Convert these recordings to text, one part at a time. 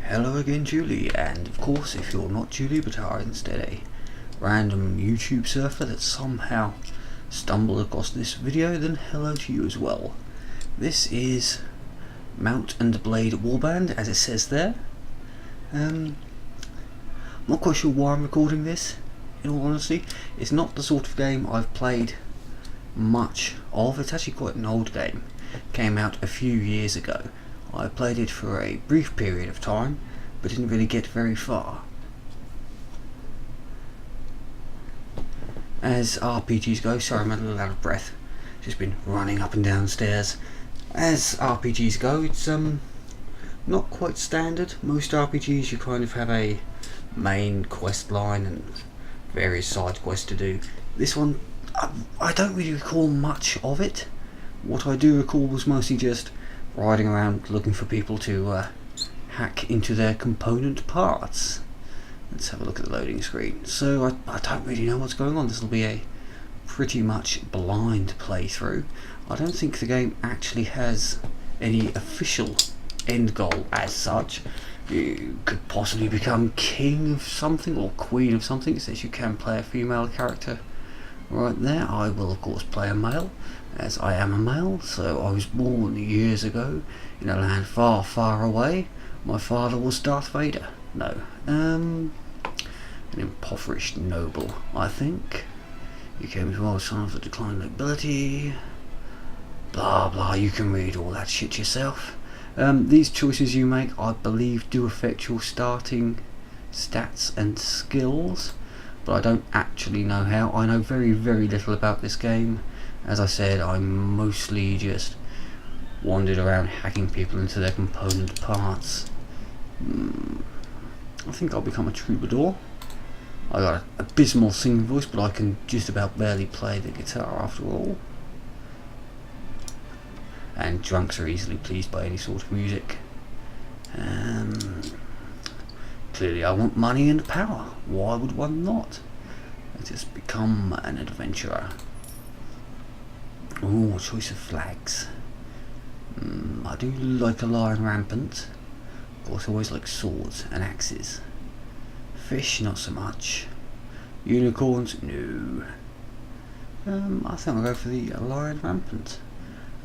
Hello again, Julie, and of course if you're not Julie but are instead a random YouTube surfer that somehow stumbled across this video, then hello to you as well. This is Mount and Blade Warband, as it says there. I'm not quite sure why I'm recording this, in all honesty. It's not the sort of game I've played much of. It's actually quite an old game. It came out a few years ago. I played it for a brief period of time, but didn't really get very far. As RPGs go, sorry I'm a little out of breath, just been running up and down stairs. As RPGs go, it's not quite standard. Most RPGs you kind of have a main quest line and various side quests to do. This one, I don't really recall much of it. What I do recall was mostly just riding around looking for people to hack into their component parts. Let's have a look at the loading screen. So I don't really know what's going on. This will be a pretty much blind playthrough. I don't think the game actually has any official end goal as such. You could possibly become king of something or queen of something. It says you can play a female character right there. I will of course play a male, as I am a male. So I was born years ago in a land far, far away. My father was Darth Vader. No, an impoverished noble, I think. You came as well as son of the declining nobility. Blah blah. You can read all that shit yourself. These choices you make, I believe, do affect your starting stats and skills, but I don't actually know how. I know very, very little about this game. As I said, I mostly just wandered around hacking people into their component parts. I think I'll become a troubadour. I got an abysmal singing voice, but I can just about barely play the guitar after all. And drunks are easily pleased by any sort of music. Clearly I want money and power. Why would one not? Let's just become an adventurer. Ooh, choice of flags. I do like a lion rampant. Of course, I always like swords and axes. Fish, not so much. Unicorns, no. I think I'll go for the lion rampant.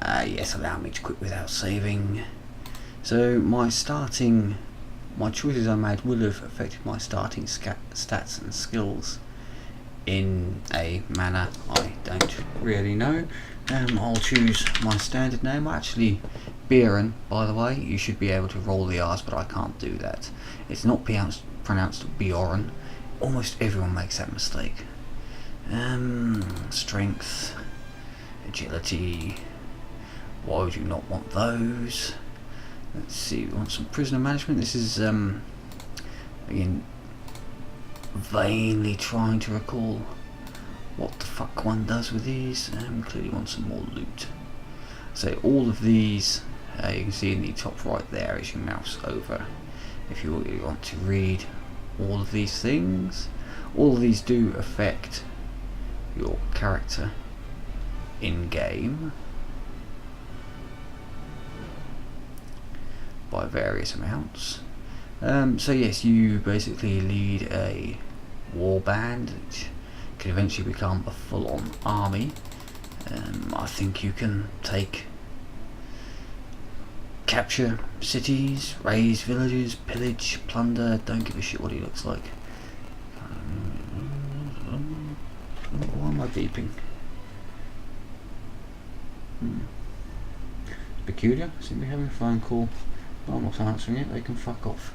Yes, allow me to quit without saving. So my choices I made will have affected my starting stats and skills in a manner I don't really know. I'll choose my standard name. Actually, Bjorn, by the way. You should be able to roll the R's, but I can't do that. It's not pronounced Bjorn. Almost everyone makes that mistake. Strength, agility. Why would you not want those? Let's see, we want some prisoner management. This is again vainly trying to recall what the fuck one does with these. Clearly want some more loot. So all of these, you can see in the top right there as you mouse over. If you really want to read all of these things, all of these do affect your character in game by various amounts. So yes, you basically lead a warband which can eventually become a full-on army. I think you can capture cities, raise villages, pillage, plunder, don't give a shit what he looks like. Why am I beeping? Peculiar, seem to be having a phone call. No, I'm not answering it, they can fuck off.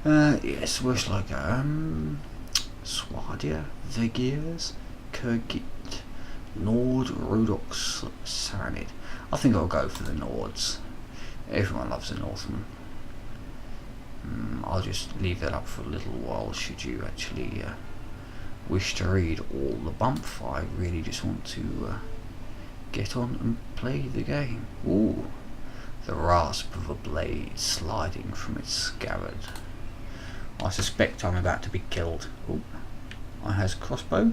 Yes, where's like Swadia, Vegiers, Kurgit, Nord, Rudox, Saranid. I think I'll go for the Nords. Everyone loves the Northmen. I'll just leave that up for a little while should you actually wish to read all the bump. I really just want to get on and play the game. Ooh. The rasp of a blade sliding from its scabbard. I suspect I'm about to be killed. Oh, I has a crossbow.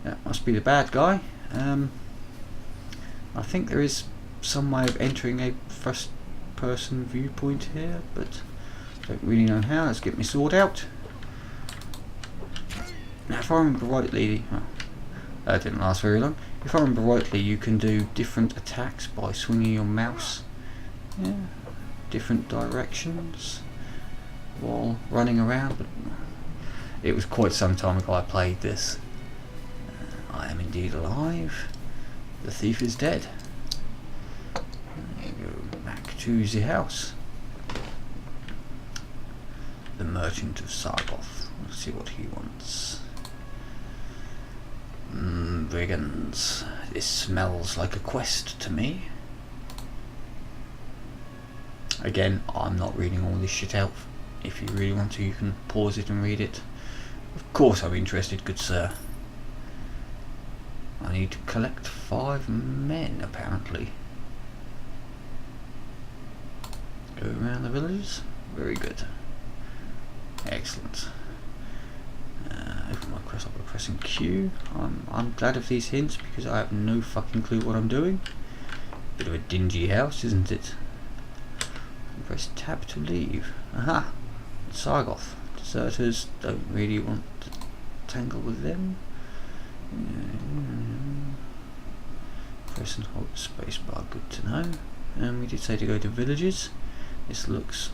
That must be the bad guy. I think there is some way of entering a person viewpoint here, but don't really know how. Let's get my sword out. Now if I remember rightly, that didn't last very long. If I remember rightly, you can do different attacks by swinging your mouse, different directions while running around. But it was quite some time ago I played this. I am indeed alive. The thief is dead. Go back to the house. The merchant of Sargoth. Let's see what he wants. Brigands. This smells like a quest to me. Again, I'm not reading all this shit out. If you really want to, you can pause it and read it. Of course I'm interested, good sir. I need to collect 5 men, apparently. Go around the villages. Very good. Excellent. Open my quest up by pressing Q. I'm glad of these hints because I have no fucking clue what I'm doing. Bit of a dingy house, isn't it? Press tab to leave. Aha! Sargoth. Deserters, don't really want to tangle with them. Press and hold spacebar, good to know. And we did say to go to villages. This looks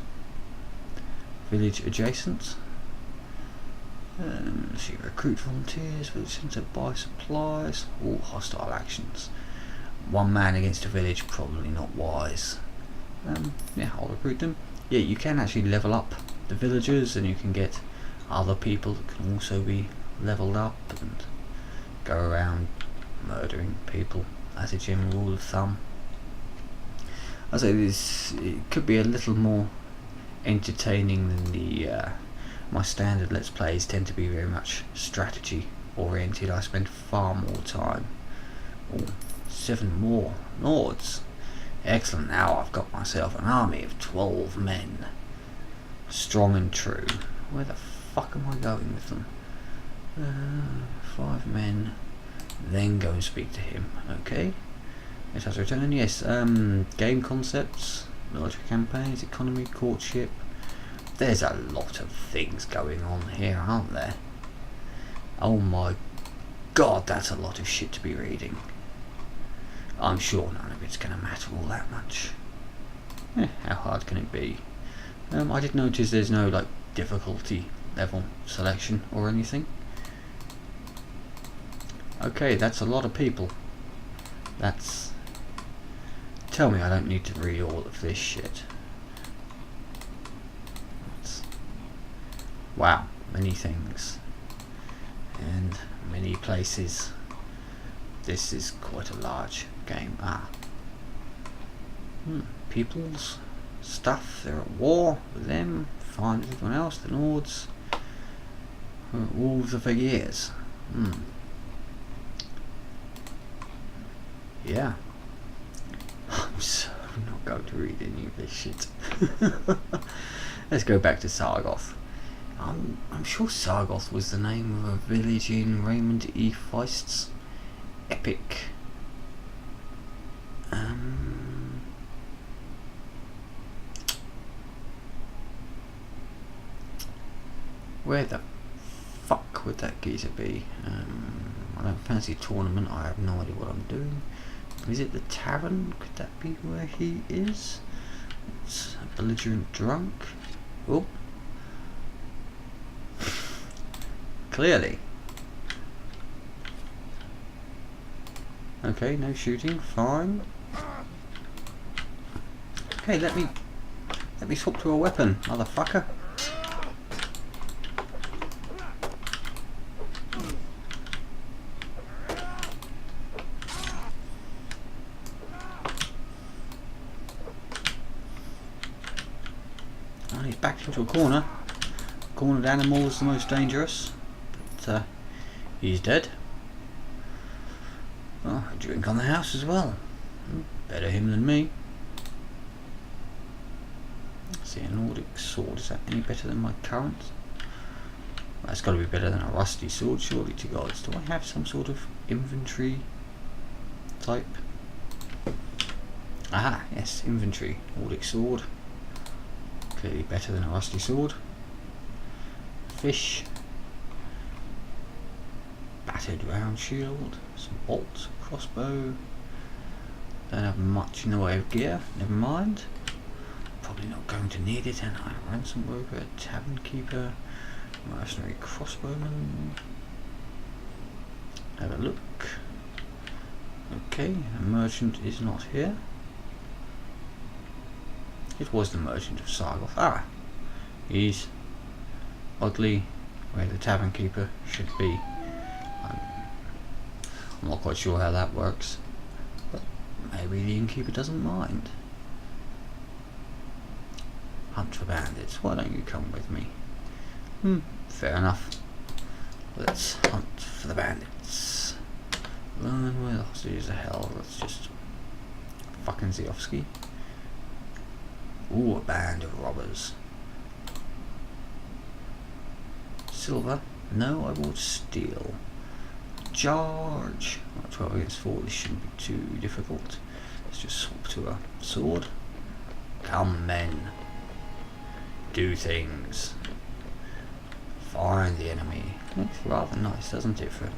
village adjacent. Let's see, recruit volunteers, village centre, buy supplies, all hostile actions. 1 man against a village, probably not wise. Yeah, I'll recruit them. Yeah, you can actually level up the villagers and you can get other people that can also be leveled up and go around murdering people as a general rule of thumb. I say this, it could be a little more entertaining than the my standard Let's Plays tend to be very much strategy oriented. I spend far more time. 7 more lords. Excellent, now I've got myself an army of 12 men. Strong and true. Where the fuck am I going with them? 5 men. Then go and speak to him. Okay. It has returned. Yes, game concepts, military campaigns, economy, courtship. There's a lot of things going on here, aren't there? Oh my god, that's a lot of shit to be reading. I'm sure none of it's going to matter all that much. How hard can it be? I did notice there's no like difficulty level selection or anything. Okay, that's a lot of people. That's... Tell me I don't need to read all of this shit. Wow, many things. And many places. This is quite a large game. People's stuff, they're at war with them, fine with everyone else, the Lords. Wolves of the years. Yeah. I'm so not going to read any of this shit. Let's go back to Sargoth. I'm sure Sargoth was the name of a village in Raymond E. Feist's epic. Where the fuck would that geezer be? I don't fancy a tournament, I have no idea what I'm doing. Is it the tavern? Could that be where he is? It's a belligerent drunk. Oh. Clearly. Okay, no shooting, fine. Okay, let me swap to a weapon, motherfucker. He's backed into a corner. Cornered animal is the most dangerous. But he's dead. Oh, a drink on the house as well. Better him than me. Let's see, a Nordic sword. Is that any better than my current? That's got to be better than a rusty sword, surely to gods. Do I have some sort of inventory type? Aha, yes, inventory. Nordic sword. Clearly better than a rusty sword. Fish. Battered round shield. Some bolts, crossbow. Don't have much in the way of gear, never mind. Probably not going to need it, and I ransom broker, tavern keeper, mercenary crossbowman. Have a look. Okay, a merchant is not here. It was the merchant of Sargoth. Ah, he's oddly where the tavern keeper should be. I'm not quite sure how that works, but maybe the innkeeper doesn't mind. Hunt for bandits. Why don't you come with me? Fair enough. Let's hunt for the bandits. Learn where the hostages are held. Let's just fucking Ziovsky. Ooh, a band of robbers. Silver? No, I bought steel. Charge! 12 against 4, this shouldn't be too difficult. Let's just swap to a sword. Come, men. Do things. Find the enemy. Looks rather nice, doesn't it, for a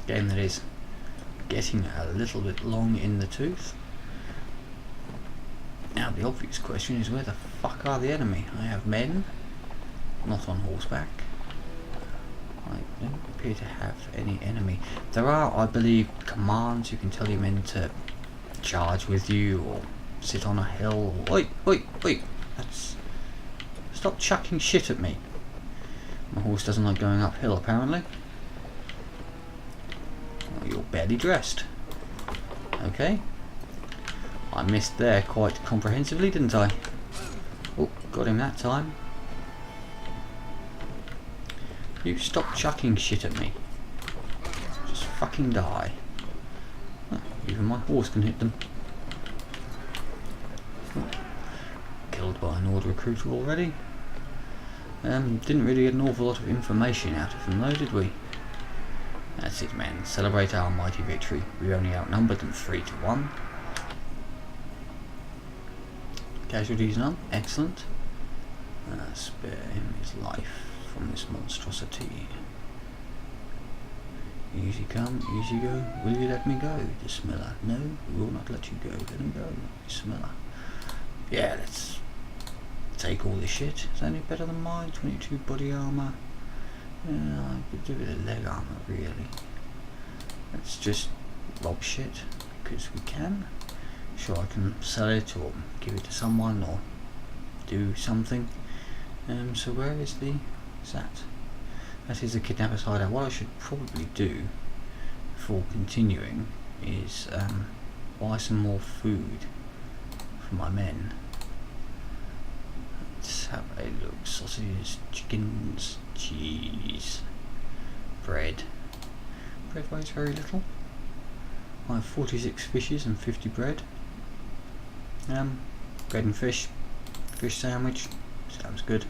game that is getting a little bit long in the tooth. Now the obvious question is, where the fuck are the enemy? I have men, not on horseback. I don't appear to have any enemy. There are, I believe, commands you can tell your men to charge with you or sit on a hill. Oi, oi, oi! Stop chucking shit at me. My horse doesn't like going uphill, apparently. Well, you're barely dressed. Okay. I missed there quite comprehensively, didn't I? Oh, got him that time. You stop chucking shit at me. Just fucking die. Oh, even my horse can hit them. Oh, killed by an old recruiter already. Didn't really get an awful lot of information out of them though, did we? That's it, men. Celebrate our mighty victory. We only outnumbered them 3-1. Casualties none. Excellent. Spare him his life from this monstrosity. Easy come, easy go. Will you let me go, the Smeller? No, we will not let you go. Let him go, the Smeller. Yeah, let's take all this shit. Is that any better than mine? 22 body armor. Yeah, I could do with a leg armor, really. Let's just rob shit because we can. Sure, I can sell it or give it to someone or do something. So where is that? That is the kidnapper's hideout. What I should probably do before continuing is buy some more food for my men. Let's have a look. Sausages, chickens, cheese, bread. Bread weighs very little. I have 46 fishes and 50 bread. Bread and fish sandwich. Sounds good.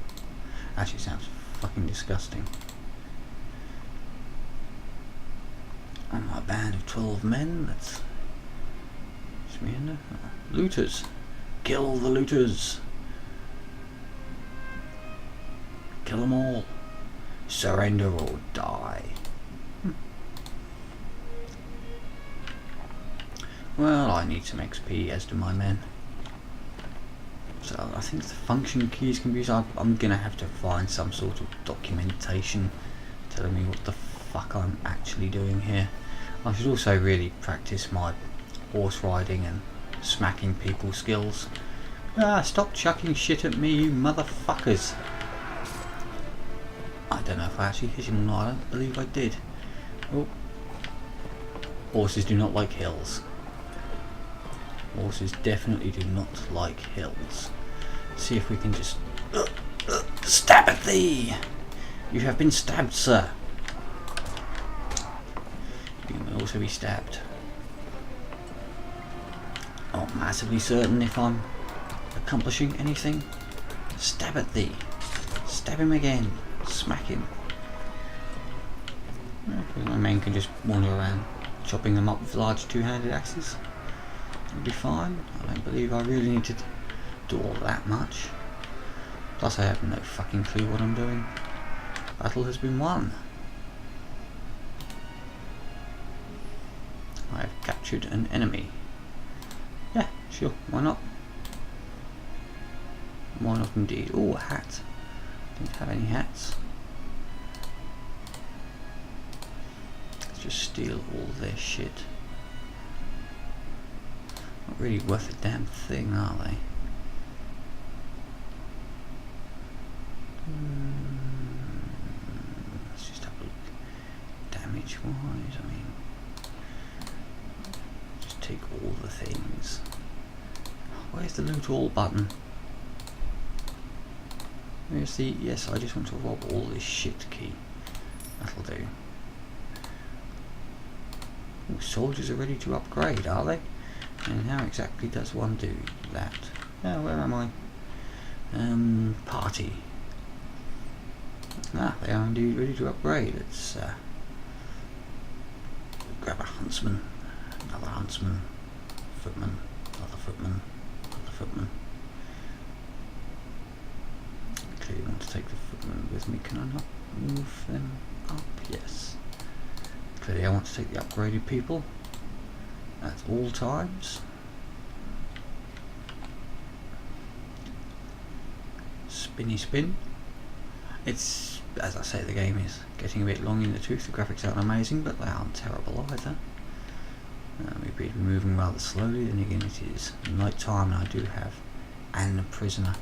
Actually sounds fucking disgusting. And my band of 12 men, that's me in there. Looters. Kill the looters. Kill them all. Surrender or die. Well, I need some XP, as do my men. So I think the function keys can be used. I'm gonna have to find some sort of documentation telling me what the fuck I'm actually doing here. I should also really practice my horse riding and smacking people skills. Stop chucking shit at me, you motherfuckers. I don't know if I actually hit him or not. I don't believe I did. Oh. Horses do not like hills. Horses definitely do not like hills. See if we can just stab at thee. You have been stabbed, sir. You may also be stabbed. I'm not massively certain if I'm accomplishing anything. Stab at thee. Stab him again. Smack him. My men can just wander around chopping them up with large two-handed axes. It'll be fine. I don't believe I really need to do all that much. Plus I have no fucking clue what I'm doing. Battle has been won. I have captured an enemy. Yeah, sure, why not? Why not indeed? Oh, a hat. Don't have any hats. Let's just steal all their shit. Not really worth a damn thing, are they? Let's just have a look. Damage wise, I mean, just take all the things. Where's the loot all button? Where's the, yes, I just want to rob all this shit key. That'll do. Ooh, soldiers are ready to upgrade, are they? And how exactly does one do that? Oh, where am I? Party. Ah, they are indeed ready to upgrade. Let's grab a huntsman, another huntsman, footman, another footman, another footman. Clearly want to take the footman with me. Can I not move them up? Yes. Clearly I want to take the upgraded people at all times. Spinny spin. It's, as I say, the game is getting a bit long in the tooth. The graphics aren't amazing, but they aren't terrible either. We appear to be moving rather slowly. Then again, it is night time, and I do have a prisoner.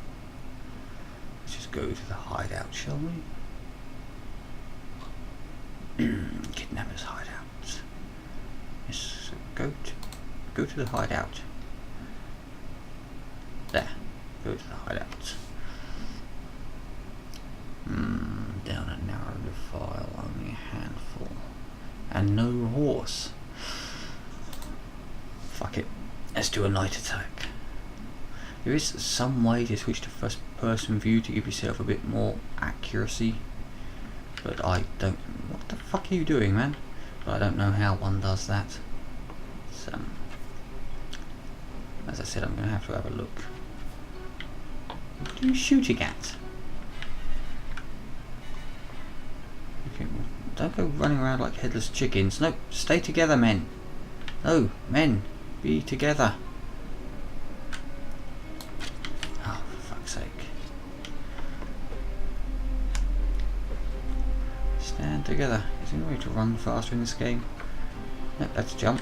Let's just go to the hideout, shall we? Kidnappers' hideout. Yes, so go to the hideout. There, go to the hideout. Down a narrow defile, only a handful. And no horse. Fuck it. Let's do a night attack. There is some way to switch to first person view to give yourself a bit more accuracy. But I don't... What the fuck are you doing, man? But I don't know how one does that. It's, as I said, I'm going to have a look. What are you shooting at? Okay, well, don't go running around like headless chickens. No, stay together, men. No, men, be together. Oh, for fuck's sake. Stand together. Is there any way to run faster in this game? Nope, that's jump.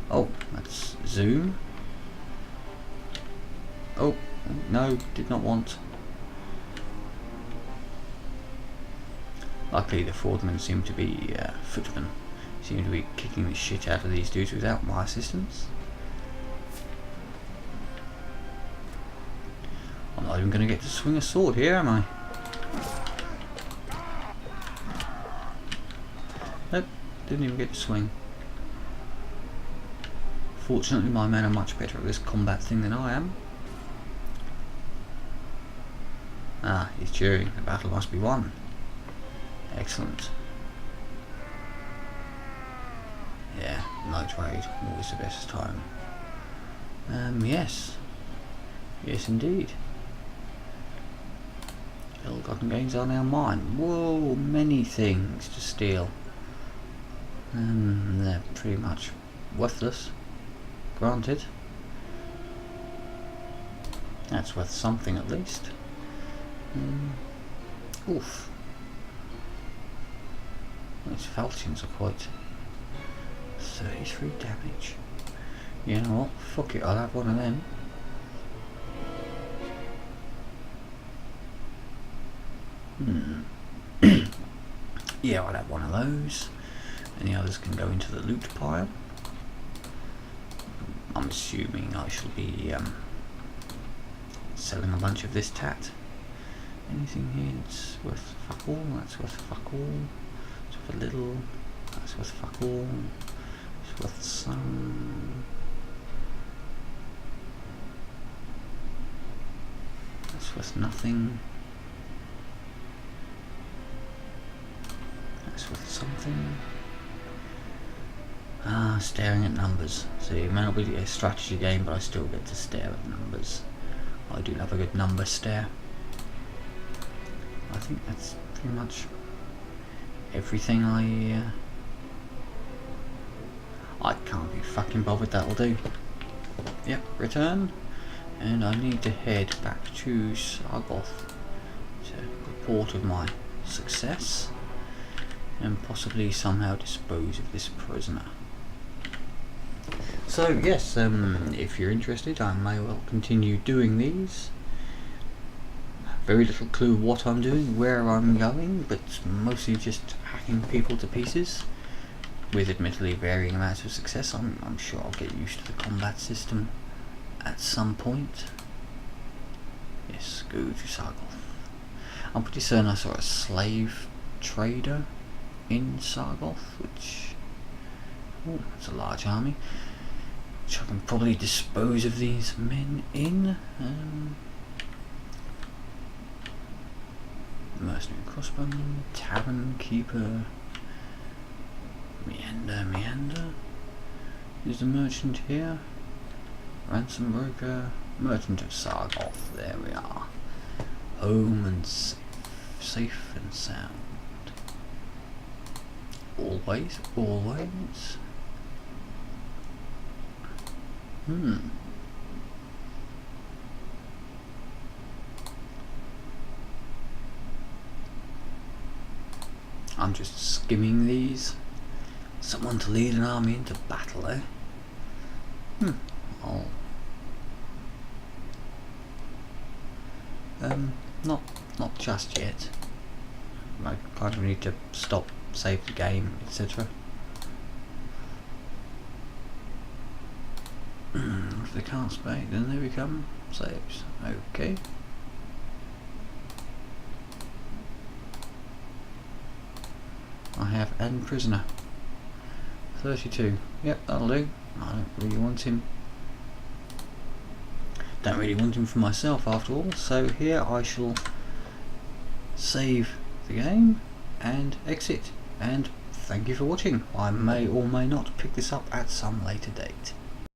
Oh, that's zoom. Oh, no, did not want. Luckily the footmen seem to be kicking the shit out of these dudes without my assistance. I'm not even going to get to swing a sword here, am I? Nope, didn't even get to swing. Fortunately my men are much better at this combat thing than I am. Ah, he's cheering. The battle must be won. Excellent. Yeah, night raid, always the best time. Yes. Yes indeed. Ill-gotten gains are now mine. Whoa, many things to steal. They're pretty much worthless. Granted. That's worth something at least. Oof. These falchions are quite... 33 damage. You know what? Fuck it, I'll have one of them. Yeah, I'll have one of those. And the others can go into the loot pile. I'm assuming I shall be selling a bunch of this tat. Anything here that's worth fuck all? That's worth fuck all. It's worth a little. That's worth fuck all. It's worth some. That's worth nothing. That's worth something. Staring at numbers. See, it may not be a strategy game, but I still get to stare at numbers. I do love a good number stare. I think that's pretty much everything I can't be fucking bothered, that'll do. Yep, return. And I need to head back to Sargoth to report of my success and possibly somehow dispose of this prisoner. So yes, if you're interested, I may well continue doing these. Very little clue what I'm doing, where I'm going, but mostly just hacking people to pieces, with admittedly varying amounts of success. I'm sure I'll get used to the combat system at some point. Yes, go to Sargoth. I'm pretty certain I saw a slave trader in Sargoth, which... oh, that's a large army. Which I can probably dispose of these men in. Mercenary crossbowman, tavern keeper, meander. Is the merchant here? Ransom broker, merchant of Sargoth. There we are. Home and safe and sound. Always. I'm just skimming these. Someone to lead an army into battle, eh? Not just yet. I kind of need to stop, save the game, etc. If they can't spade, then they become slaves. Okay. I have end prisoner. 32. Yep, that'll do. I don't really want him. Don't really want him for myself after all. So here I shall save the game and exit. And thank you for watching. I may or may not pick this up at some later date.